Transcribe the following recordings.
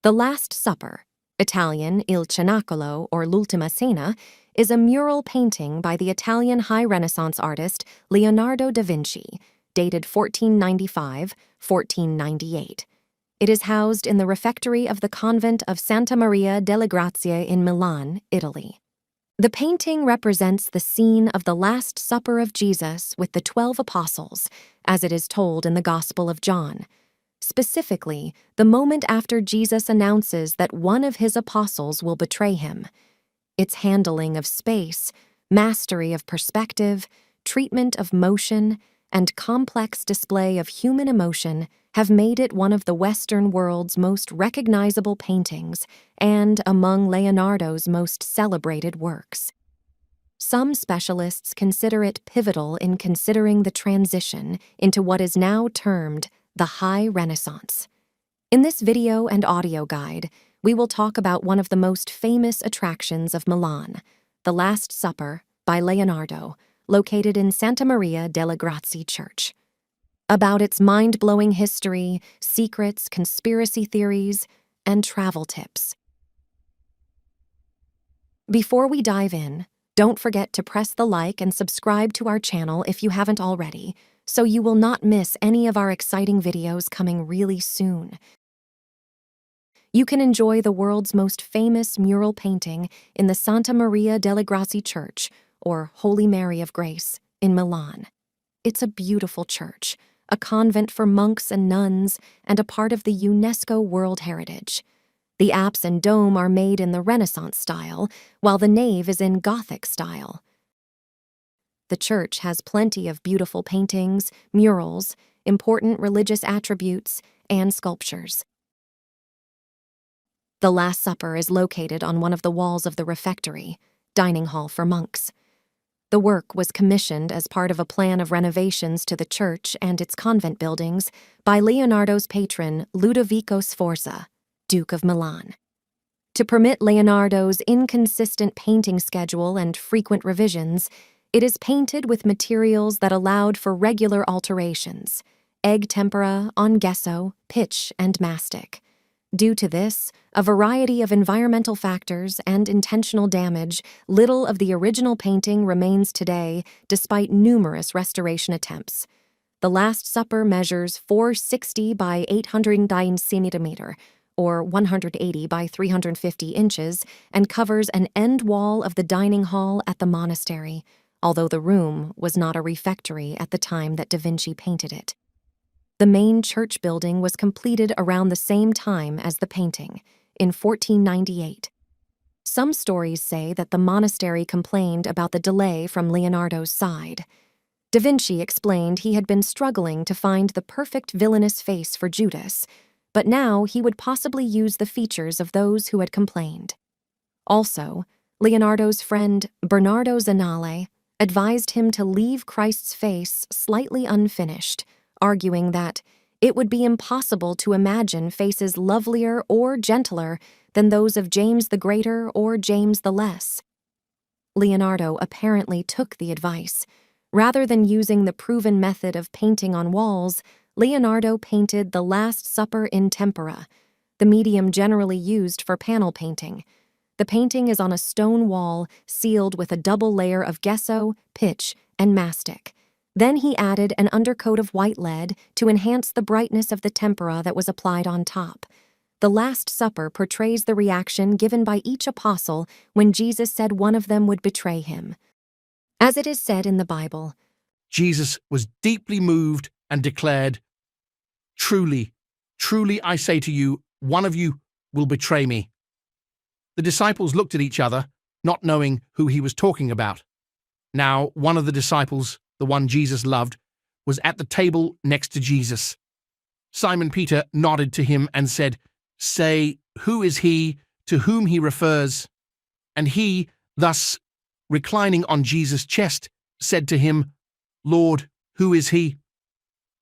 The Last Supper, Italian Il Cenacolo or L'Ultima Cena, is a mural painting by the Italian High Renaissance artist Leonardo da Vinci, dated 1495–1498. It is housed in the refectory of the convent of Santa Maria delle Grazie in Milan, Italy. The painting represents the scene of the Last Supper of Jesus with the 12 apostles, as it is told in the Gospel of John. Specifically, the moment after Jesus announces that one of his apostles will betray him. Its handling of space, mastery of perspective, treatment of motion, and complex display of human emotion have made it one of the Western world's most recognizable paintings and among Leonardo's most celebrated works. Some specialists consider it pivotal in considering the transition into what is now termed the High Renaissance. In this video and audio guide, we will talk about one of the most famous attractions of Milan, the Last Supper by Leonardo, located in Santa Maria delle Grazie Church. About its mind-blowing history, secrets, conspiracy theories, and travel tips. Before we dive in, don't forget to press the like and subscribe to our channel if you haven't already, so you will not miss any of our exciting videos coming really soon. You can enjoy the world's most famous mural painting in the Santa Maria delle Grazie Church, or Holy Mary of Grace, in Milan. It's a beautiful church, a convent for monks and nuns, and a part of the UNESCO World Heritage. The apse and dome are made in the Renaissance style, while the nave is in Gothic style. The church has plenty of beautiful paintings, murals, important religious attributes, and sculptures. The Last Supper is located on one of the walls of the refectory, dining hall for monks. The work was commissioned as part of a plan of renovations to the church and its convent buildings by Leonardo's patron Ludovico Sforza, Duke of Milan. To permit Leonardo's inconsistent painting schedule and frequent revisions, it is painted with materials that allowed for regular alterations: egg tempera on gesso, pitch, and mastic. Due to this, a variety of environmental factors and intentional damage, little of the original painting remains today, despite numerous restoration attempts. The Last Supper measures 460 by 809 centimeter, or 180 by 350 inches, and covers an end wall of the dining hall at the monastery, although the room was not a refectory at the time that Da Vinci painted it. The main church building was completed around the same time as the painting, in 1498. Some stories say that the monastery complained about the delay from Leonardo's side. Da Vinci explained he had been struggling to find the perfect villainous face for Judas, but now he would possibly use the features of those who had complained. Also, Leonardo's friend Bernardo Zanale advised him to leave Christ's face slightly unfinished, arguing that it would be impossible to imagine faces lovelier or gentler than those of James the Greater or James the Less. Leonardo apparently took the advice. Rather than using the proven method of painting on walls, Leonardo painted the Last Supper in tempera, the medium generally used for panel painting. The painting is on a stone wall sealed with a double layer of gesso, pitch, and mastic. Then he added an undercoat of white lead to enhance the brightness of the tempera that was applied on top. The Last Supper portrays the reaction given by each apostle when Jesus said one of them would betray him. As it is said in the Bible, Jesus was deeply moved and declared, "Truly, truly I say to you, one of you will betray me." The disciples looked at each other, not knowing who he was talking about. Now, one of the disciples, the one Jesus loved, was at the table next to Jesus. Simon Peter nodded to him and said, "Say, who is he to whom he refers?" And he, thus reclining on Jesus' chest, said to him, "Lord, who is he?"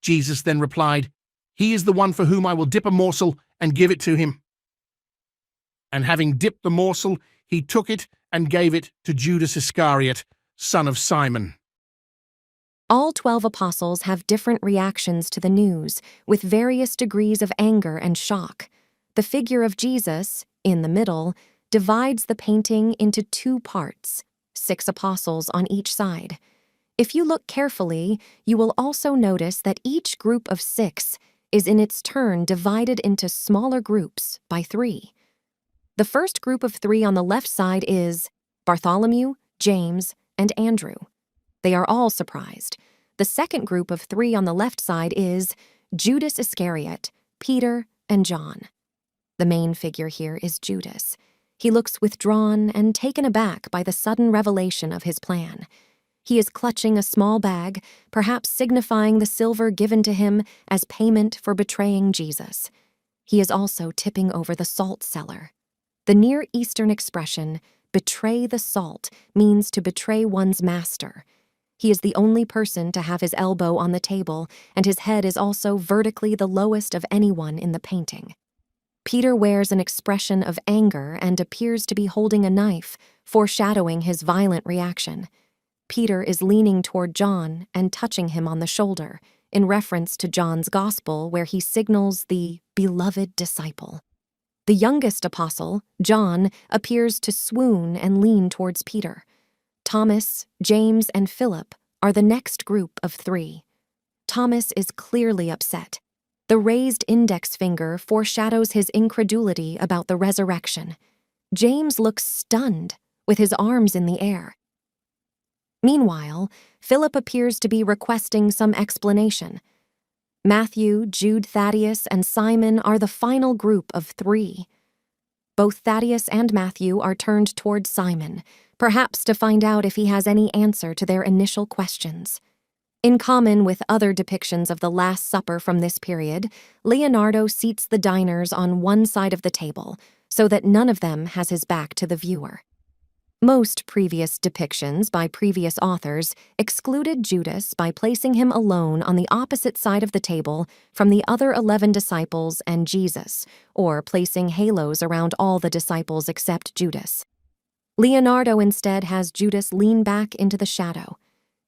Jesus then replied, "He is the one for whom I will dip a morsel and give it to him." And having dipped the morsel, he took it and gave it to Judas Iscariot, son of Simon. All 12 apostles have different reactions to the news, with various degrees of anger and shock. The figure of Jesus, in the middle, divides the painting into two parts, 6 apostles on each side. If you look carefully, you will also notice that each group of 6 is in its turn divided into smaller groups by 3. The first group of 3 on the left side is Bartholomew, James, and Andrew. They are all surprised. The second group of 3 on the left side is Judas Iscariot, Peter, and John. The main figure here is Judas. He looks withdrawn and taken aback by the sudden revelation of his plan. He is clutching a small bag, perhaps signifying the silver given to him as payment for betraying Jesus. He is also tipping over the salt cellar. The Near Eastern expression, betray the salt, means to betray one's master. He is the only person to have his elbow on the table, and his head is also vertically the lowest of anyone in the painting. Peter wears an expression of anger and appears to be holding a knife, foreshadowing his violent reaction. Peter is leaning toward John and touching him on the shoulder, in reference to John's Gospel where he signals the beloved disciple. The youngest apostle, John, appears to swoon and lean towards Peter. Thomas, James, and Philip are the next group of 3. Thomas is clearly upset. The raised index finger foreshadows his incredulity about the resurrection. James looks stunned, with his arms in the air. Meanwhile, Philip appears to be requesting some explanation. Matthew, Jude, Thaddeus, and Simon are the final group of 3. Both Thaddeus and Matthew are turned toward Simon, perhaps to find out if he has any answer to their initial questions. In common with other depictions of the Last Supper from this period, Leonardo seats the diners on one side of the table, so that none of them has his back to the viewer. Most previous depictions by previous authors excluded Judas by placing him alone on the opposite side of the table from the other 11 disciples and Jesus, or placing halos around all the disciples except Judas. Leonardo instead has Judas lean back into the shadow.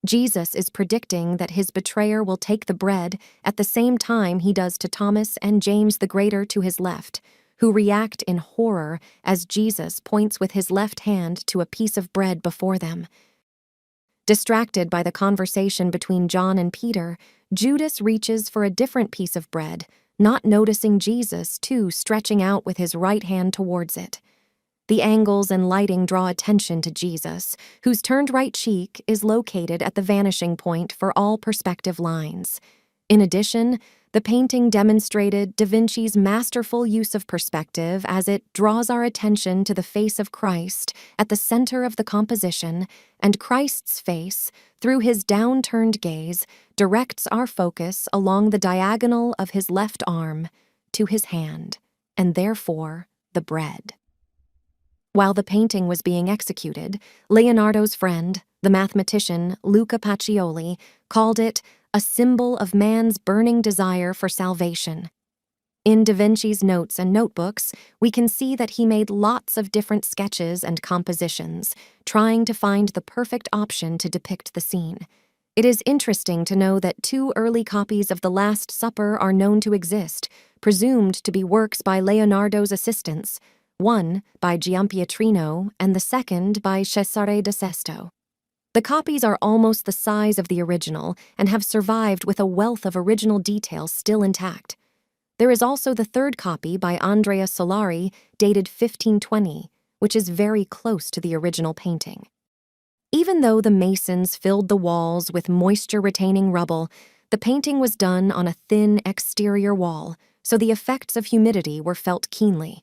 Jesus is predicting that his betrayer will take the bread at the same time he does to Thomas and James the Greater to his left, who react in horror as Jesus points with his left hand to a piece of bread before them. Distracted by the conversation between John and Peter, Judas reaches for a different piece of bread, not noticing Jesus, too, stretching out with his right hand towards it. The angles and lighting draw attention to Jesus, whose turned right cheek is located at the vanishing point for all perspective lines. In addition, the painting demonstrated Da Vinci's masterful use of perspective as it draws our attention to the face of Christ at the center of the composition, and Christ's face, through his down-turned gaze, directs our focus along the diagonal of his left arm to his hand, and therefore the bread. While the painting was being executed, Leonardo's friend, the mathematician Luca Pacioli, called it a symbol of man's burning desire for salvation. In Da Vinci's notes and notebooks, we can see that he made lots of different sketches and compositions, trying to find the perfect option to depict the scene. It is interesting to know that 2 early copies of the Last Supper are known to exist, presumed to be works by Leonardo's assistants, one by Giampietrino and the second by Cesare da Sesto. The copies are almost the size of the original and have survived with a wealth of original detail still intact. There is also the third copy by Andrea Solari, dated 1520, which is very close to the original painting. Even though the masons filled the walls with moisture-retaining rubble, the painting was done on a thin exterior wall, so the effects of humidity were felt keenly.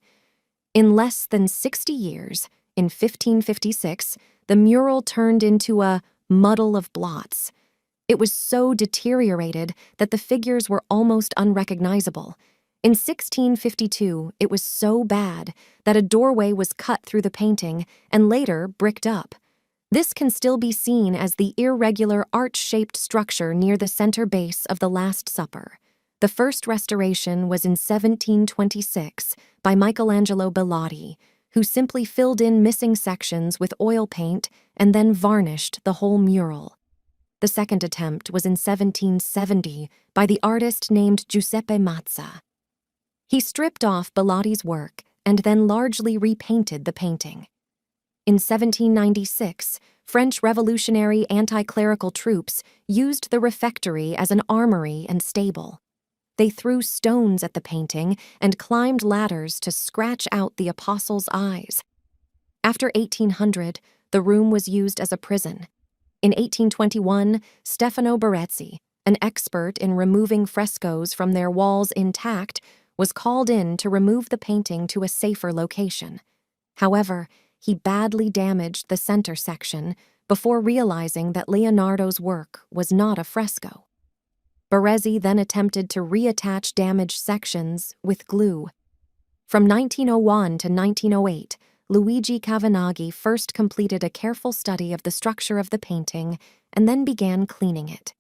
In less than 60 years, in 1556, the mural turned into a muddle of blots. It was so deteriorated that the figures were almost unrecognizable. In 1652, it was so bad that a doorway was cut through the painting and later bricked up. This can still be seen as the irregular arch-shaped structure near the center base of the Last Supper. The first restoration was in 1726 by Michelangelo Bellotti, who simply filled in missing sections with oil paint and then varnished the whole mural. The second attempt was in 1770 by the artist named Giuseppe Mazza. He stripped off Bellotti's work and then largely repainted the painting. In 1796, French revolutionary anti-clerical troops used the refectory as an armory and stable. They threw stones at the painting and climbed ladders to scratch out the apostles' eyes. After 1800, the room was used as a prison. In 1821, Stefano Barezzi, an expert in removing frescoes from their walls intact, was called in to remove the painting to a safer location. However, he badly damaged the center section before realizing that Leonardo's work was not a fresco. Barezzi then attempted to reattach damaged sections with glue. From 1901 to 1908, Luigi Cavanaghi first completed a careful study of the structure of the painting and then began cleaning it.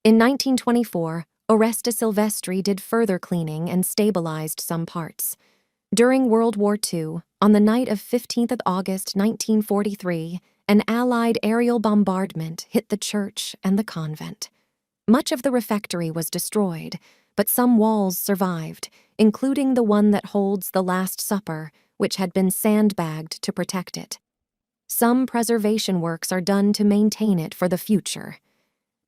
In 1924, Oreste Silvestri did further cleaning and stabilized some parts. During World War II, on the night of 15th of August 1943, an Allied aerial bombardment hit the church and the convent. Much of the refectory was destroyed, but some walls survived, including the one that holds the Last Supper, which had been sandbagged to protect it. Some preservation works are done to maintain it for the future.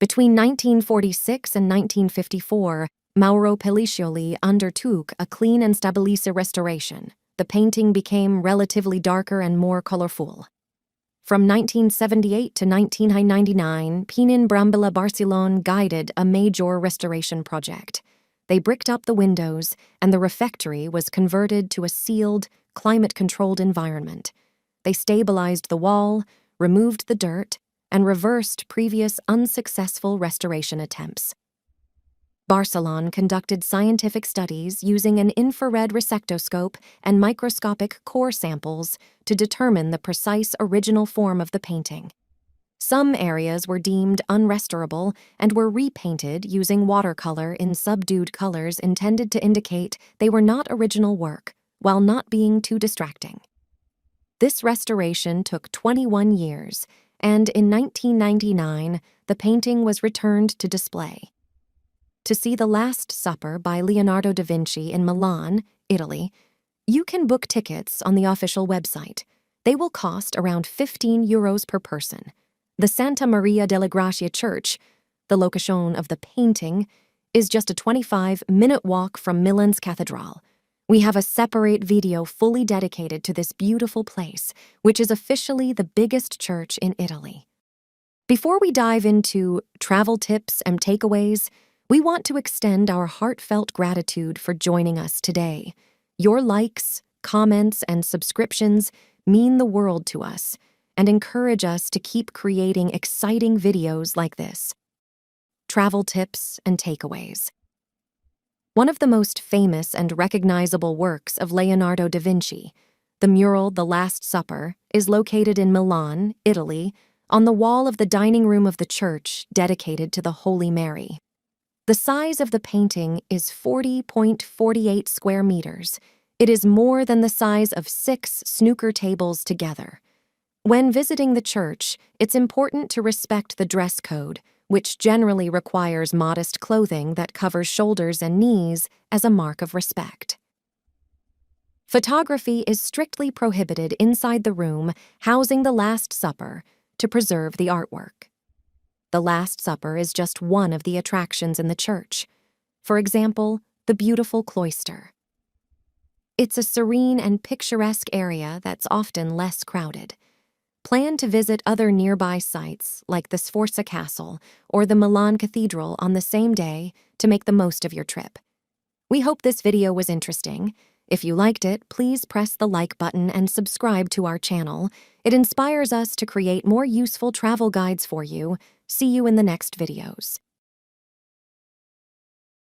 Between 1946 and 1954, Mauro Pelliccioli undertook a clean and stabilise restoration. The painting became relatively darker and more colorful. From 1978 to 1999, Pinin Brambilla Barcelona guided a major restoration project. They bricked up the windows, and the refectory was converted to a sealed, climate-controlled environment. They stabilized the wall, removed the dirt, and reversed previous unsuccessful restoration attempts. Barcelona conducted scientific studies using an infrared resectoscope and microscopic core samples to determine the precise original form of the painting. Some areas were deemed unrestorable and were repainted using watercolor in subdued colors intended to indicate they were not original work, while not being too distracting. This restoration took 21 years, and in 1999, the painting was returned to display. To see The Last Supper by Leonardo da Vinci in Milan, Italy, you can book tickets on the official website. They will cost around €15 per person. The Santa Maria delle Grazie Church, the location of the painting, is just a 25-minute walk from Milan's cathedral. We have a separate video fully dedicated to this beautiful place, which is officially the biggest church in Italy. Before we dive into travel tips and takeaways, we want to extend our heartfelt gratitude for joining us today. Your likes, comments, and subscriptions mean the world to us and encourage us to keep creating exciting videos like this. Travel tips and takeaways. One of the most famous and recognizable works of Leonardo da Vinci, the mural The Last Supper, is located in Milan, Italy, on the wall of the dining room of the church dedicated to the Holy Mary. The size of the painting is 40.48 square meters. It is more than the size of 6 snooker tables together. When visiting the church, it's important to respect the dress code, which generally requires modest clothing that covers shoulders and knees as a mark of respect. Photography is strictly prohibited inside the room housing the Last Supper to preserve the artwork. The Last Supper is just one of the attractions in the church. For example, the beautiful cloister. It's a serene and picturesque area that's often less crowded. Plan to visit other nearby sites like the Sforza Castle or the Milan Cathedral on the same day to make the most of your trip. We hope this video was interesting. If you liked it, please press the like button and subscribe to our channel. It inspires us to create more useful travel guides for you. See you in the next videos.